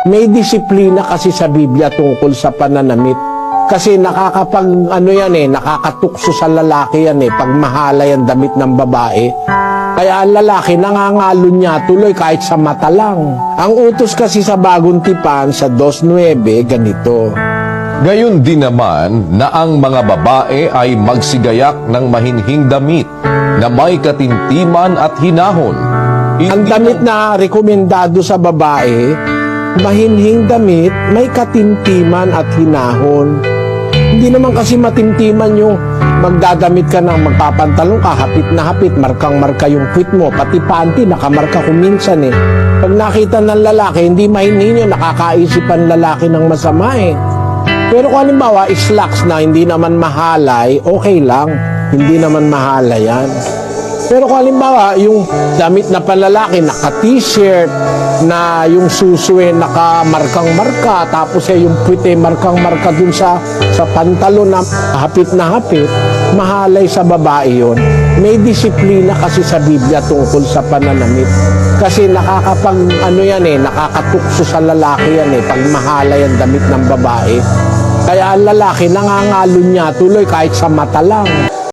May disiplina kasi sa Biblia tungkol sa pananamit. Kasi nakakatukso sa lalaki yan pag mahalay ang damit ng babae. Kaya ang lalaki nangangalo niya tuloy kahit sa mata lang. Ang utos kasi sa Bagong Tipan sa 2:9 ganito. Gayon din naman na ang mga babae ay magsigayak ng mahinhing damit na may katintiman at hinahon. Ang damit na rekomendado sa babae, mahinhing damit, may katintiman at hinahon. Hindi naman kasi matintiman yung magdadamit ka ng magpapantalong ka, hapit na hapit, markang-marka yung puwit mo, pati panty, nakamarka kung minsan Pag nakita ng lalaki, hindi mahinhin yun, nakakaisip ang lalaki ng masama Pero kung halimbawa, slacks na hindi naman mahalay, okay lang. Hindi naman mahalay yan. Pero kung halimbawa, yung damit na panlalaki, naka-t-shirt, na yung susuwe nakamarkang-marka, tapos yung puwit markang-marka dun sa pantalon na hapit, mahalay sa babae yun. May disiplina kasi sa Biblia tungkol sa pananamit. Kasi nakakatukso sa lalaki yan pag mahalay ang damit ng babae. Kaya ang lalaki nangangalo niya tuloy kahit sa mata lang.